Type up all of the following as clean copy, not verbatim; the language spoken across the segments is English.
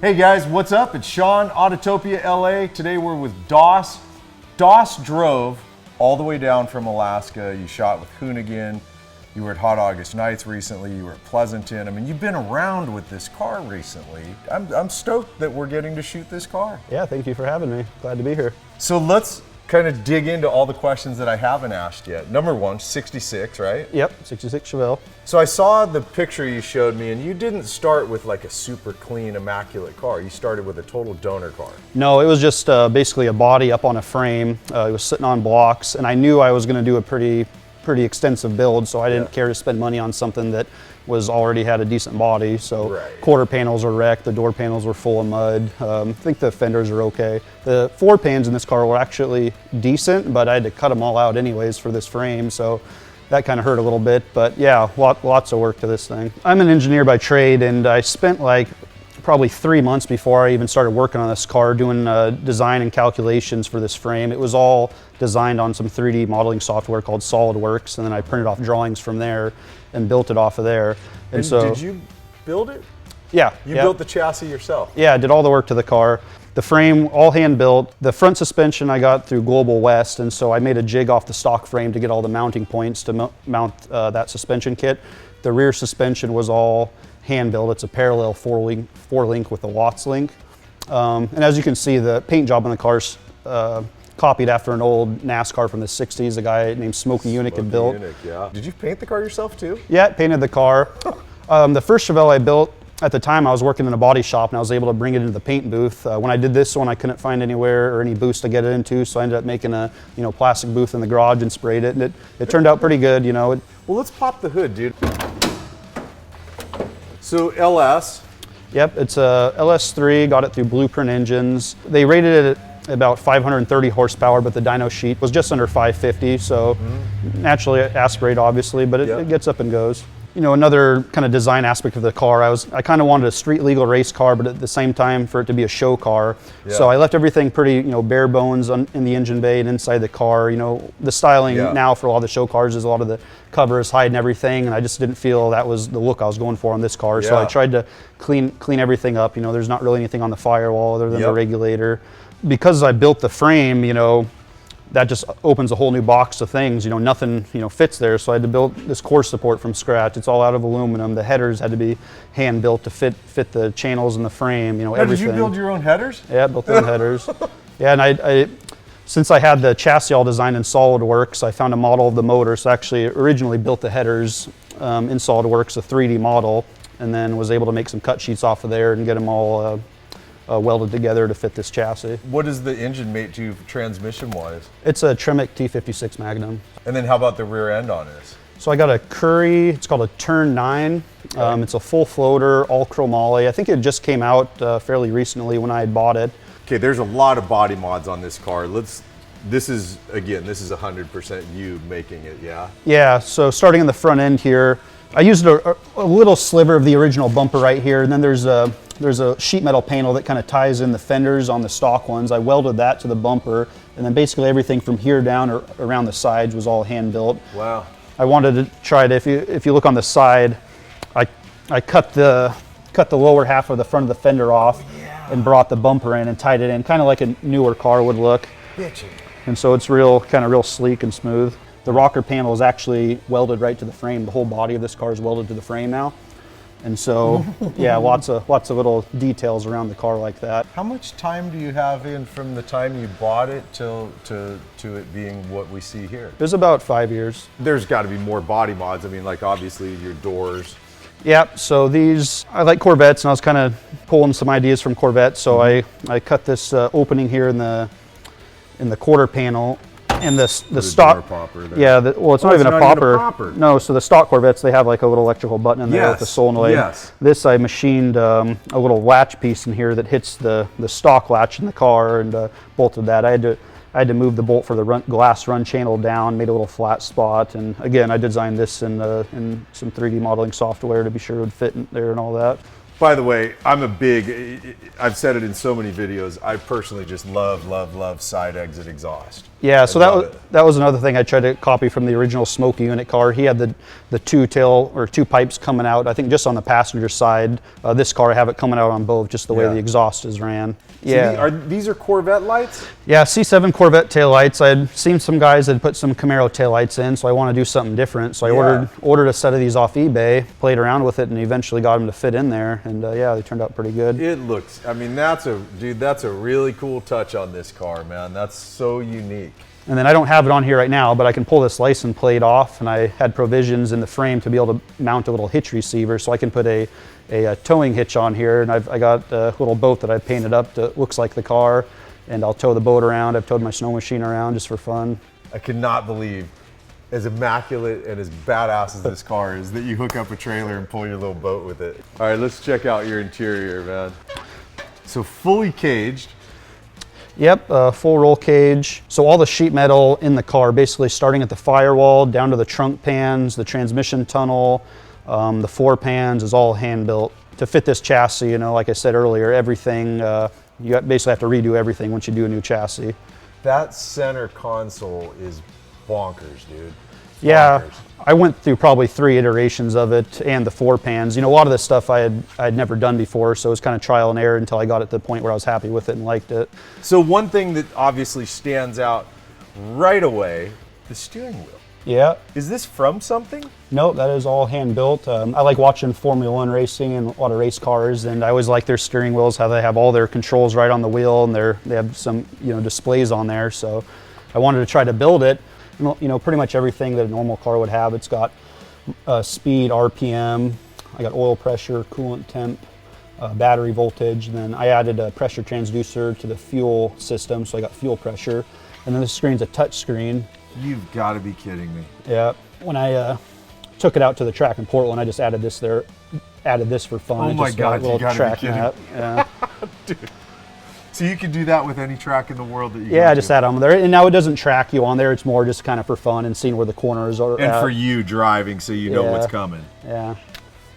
Hey guys, what's up? It's Sean, Autotopia LA. Today we're with Doss. Doss drove all the way down from Alaska. You shot with Hoonigan. You were at Hot August Nights recently. You were at Pleasanton. I mean, you've been around with this car recently. I'm stoked that we're getting to shoot this car. Yeah, thank you for having me. Glad to be here. So let's kind of dig into all the questions that I haven't asked yet. Number one, 66, right? Yep, 66 Chevelle. So I saw the picture you showed me, and you didn't start with like a super clean, immaculate car. You started with a total donor car. No, it was just basically a body up on a frame. It was sitting on blocks, and I knew I was going to do a pretty extensive build, so I didn't care to spend money on something that was already had a decent body. So quarter panels were wrecked, the door panels were full of mud. I think the fenders are okay. The floor pans in this car were actually decent, but I had to cut them all out anyways for this frame, so that kind of hurt a little bit. But yeah, lots of work to this thing. I'm an engineer by trade, and I spent like probably 3 months before I even started working on this car doing design and calculations for this frame. It was all designed on some 3D modeling software called SolidWorks, and then I printed off drawings from there and built it off of there. And so, did you build it? Yeah. You built the chassis yourself? Yeah, I did all the work to the car. The frame, all hand built. The front suspension I got through Global West, and so I made a jig off the stock frame to get all the mounting points to mount that suspension kit. The rear suspension was all hand built. It's a parallel four link with a Watts link. And as you can see, the paint job on the car's copied after an old NASCAR from the 60s, a guy named Smokey Yunick had built. Yeah. Did you paint the car yourself too? Yeah, painted the car. The first Chevelle I built, at the time I was working in a body shop and I was able to bring it into the paint booth. When I did this one, I couldn't find anywhere or any booths to get it into, so I ended up making a plastic booth in the garage and sprayed it, and it turned out pretty good. Well, let's pop the hood, dude. So LS. Yep, it's a LS3, got it through Blueprint Engines. They rated it at about 530 horsepower, but the dyno sheet was just under 550, so naturally aspirate obviously, but it gets up and goes. Another kind of design aspect of the car, I kind of wanted a street legal race car, but at the same time for it to be a show car. So I left everything pretty, bare bones in the engine bay and inside the car. The styling now for a lot of the show cars is a lot of the covers hiding everything, and I just didn't feel that was the look I was going for on this car. So I tried to clean everything up. There's not really anything on the firewall other than the regulator. Because I built the frame, that just opens a whole new box of things. Nothing fits there, so I had to build this core support from scratch. It's all out of aluminum. The headers had to be hand built to fit the channels in the frame. Everything. Did you build your own headers? Yeah, built my own headers. Yeah, and I since I had the chassis all designed in SolidWorks, I found a model of the motor. So I actually originally built the headers in SolidWorks, a 3D model, and then was able to make some cut sheets off of there and get them all welded together to fit this chassis. What does the engine mate to transmission-wise? It's a Tremec T56 Magnum. And then how about the rear end on this? So I got a Curry, it's called a Turn 9. It's a full floater, all chromoly. I think it just came out fairly recently when I had bought it. Okay, there's a lot of body mods on this car. This is 100% you making it, yeah? Yeah, so starting in the front end here, I used a little sliver of the original bumper right here, and then there's a sheet metal panel that kind of ties in the fenders on the stock ones. I welded that to the bumper, and then basically everything from here down or around the sides was all hand built. Wow. I wanted to try it. If you look on the side, I cut the lower half of the front of the fender off and brought the bumper in and tied it in, kind of like a newer car would look. And so it's real sleek and smooth. The rocker panel is actually welded right to the frame. The whole body of this car is welded to the frame now. And so, yeah, lots of little details around the car like that. How much time do you have in from the time you bought it to it being what we see here? It was about 5 years. There's got to be more body mods. I mean, like obviously your doors. Yeah, so these, I like Corvettes, and I was kind of pulling some ideas from Corvettes. So I cut this opening here in the quarter panel. And the stock, well, it's not even a popper. No, so the stock Corvettes, they have like a little electrical button in there with a solenoid. This I machined a little latch piece in here that hits the stock latch in the car and bolted that. I had to move the bolt for the glass run channel down, made a little flat spot, and again, I designed this in some 3D modeling software to be sure it would fit in there and all that. By the way, I've said it in so many videos, I personally just love side exit exhaust. Yeah, so that was another thing I tried to copy from the original Smokey Yunick car. He had the two pipes coming out, I think just on the passenger side. This car, I have it coming out on both, just the way the exhaust is ran. Yeah. So these are Corvette lights? Yeah, C7 Corvette taillights. I'd seen some guys that put some Camaro taillights in, so I want to do something different. So I ordered a set of these off eBay, played around with it, and eventually got them to fit in there. And yeah, they turned out pretty good. It looks, I mean, that's a really cool touch on this car, man. That's so unique. And then I don't have it on here right now, but I can pull this license plate off, and I had provisions in the frame to be able to mount a little hitch receiver, so I can put a towing hitch on here, and I got a little boat that I painted up that looks like the car, and I'll tow the boat around. I've towed my snow machine around just for fun. I cannot believe, as immaculate and as badass as this car is, that you hook up a trailer and pull your little boat with it. All right, let's check out your interior, man. So fully caged. Yep, full roll cage. So all the sheet metal in the car, basically starting at the firewall down to the trunk pans, the transmission tunnel, the floor pans is all hand built to fit this chassis. You know, like I said earlier, everything, you basically have to redo everything once you do a new chassis. That center console is bonkers, dude. Yeah, I went through probably 3 iterations of it and the floor pans. You know, a lot of this stuff I had never done before, so it was kind of trial and error until I got it to the point where I was happy with it and liked it. So one thing that obviously stands out right away, the steering wheel. Yeah. Is this from something? No, that is all hand built. I like watching Formula One racing and a lot of race cars, and I always like their steering wheels, how they have all their controls right on the wheel, and they have some, you know, displays on there. So I wanted to try to build it. You know, pretty much everything that a normal car would have. It's got speed, RPM, I got oil pressure, coolant temp, battery voltage, and then I added a pressure transducer to the fuel system, so I got fuel pressure. And then the screen's a touch screen. You've got to be kidding me. Yeah. When I took it out to the track in Portland, I just added this there, added this for fun. Oh my God, you got to be kidding me. Yeah. Dude. So you can do that with any track in the world that you Yeah, I just add them there. And now it doesn't track you on there. It's more just kind of for fun and seeing where the corners are. And for you driving so you know what's coming. Yeah.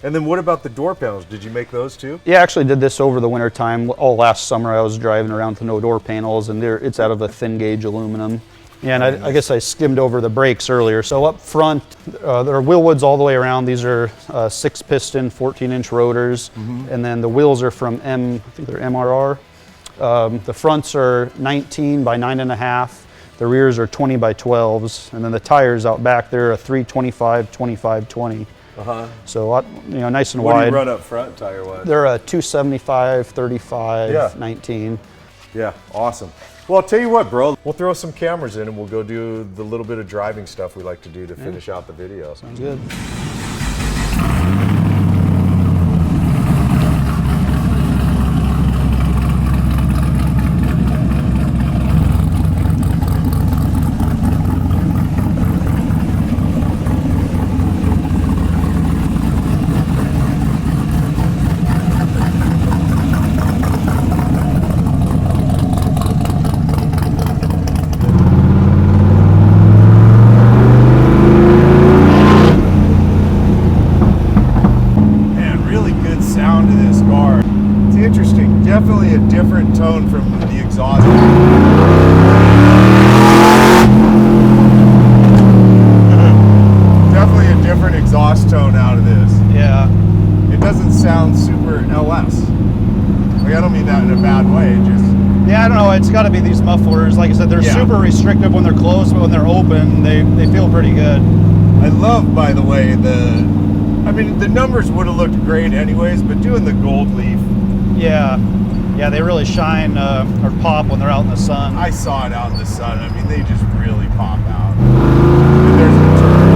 And then what about the door panels? Did you make those too? Yeah, I actually did this over the winter time. All last summer I was driving around with no door panels, and it's out of a thin gauge aluminum. Yeah, and I guess I skimmed over the brakes earlier. So up front, there are wheel woods all the way around. These are 6-piston, 14-inch rotors. Mm-hmm. And then the wheels are from I think they're MRR. The fronts are 19 by 9.5. The rears are 20 by 12s. And then the tires out back, they're a 325, 25, 20. Uh-huh. So, you know, nice and wide. What do you run up front tire-wise? They're a 275, 35, 19. Yeah, awesome. Well, I'll tell you what, bro. We'll throw some cameras in and we'll go do the little bit of driving stuff we like to do to finish out the video. Sounds good. Definitely a different tone from the exhaust. Definitely a different exhaust tone out of this. Yeah. It doesn't sound super LS. Like, I don't mean that in a bad way, just... Yeah, I don't know, it's got to be these mufflers. Like I said, they're super restrictive when they're closed, but when they're open, they feel pretty good. I love, by the way, I mean, the numbers would have looked great anyways, but doing the gold leaf. Yeah. Yeah, they really shine or pop when they're out in the sun. I saw it out in the sun. I mean, they just really pop out. And there's the turn.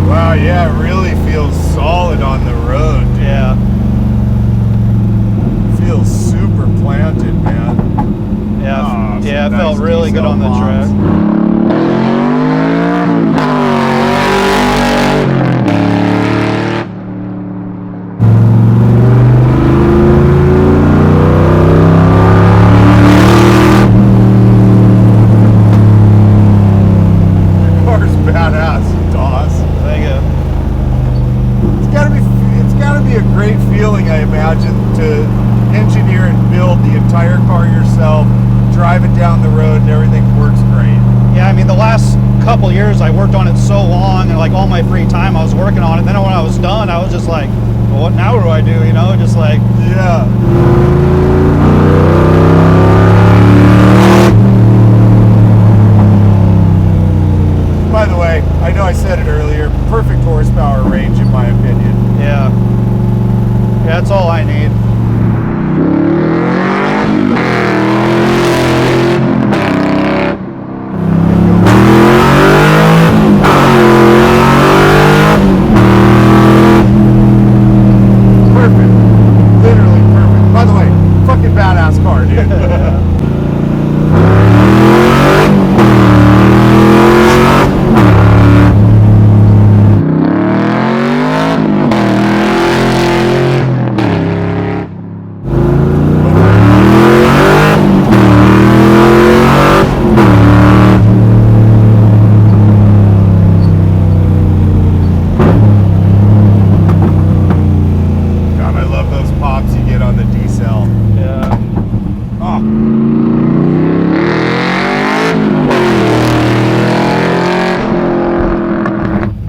Wow, yeah, it really feels solid on the road, dude. Yeah. Feels super planted, man. Yeah, yeah, it felt really good on the track. thrilling, I imagine, to engineer and build the entire car yourself, drive it down the road, and everything works great. Yeah, I mean, the last couple years I worked on it so long, and like all my free time I was working on it. Then when I was done, I was just like, well, what now do I do? You know, just like, yeah. By the way, I know I said it earlier, perfect horsepower range in my opinion. yeah, that's all I need. Perfect. Literally perfect. By the way, fucking badass car, dude.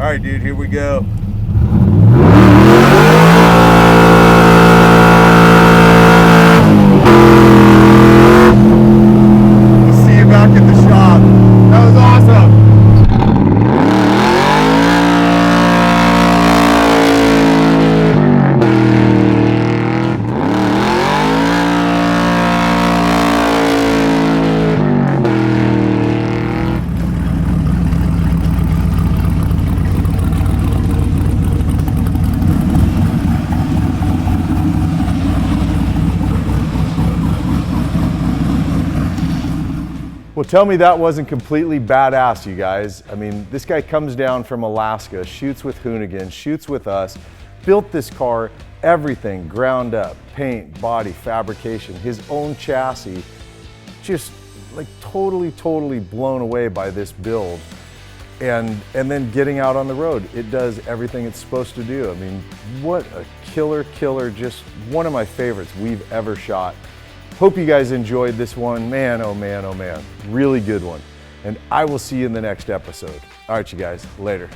All right, dude, here we go. We'll see you back at the shop. That was awesome. Well, tell me that wasn't completely badass, you guys. I mean, this guy comes down from Alaska, shoots with Hoonigan, shoots with us, built this car, everything, ground up, paint, body, fabrication, his own chassis, just like totally blown away by this build. And then getting out on the road, it does everything it's supposed to do. I mean, what a killer, just one of my favorites we've ever shot. Hope you guys enjoyed this one. Man, oh man, really good one. And I will see you in the next episode. All right, you guys, later.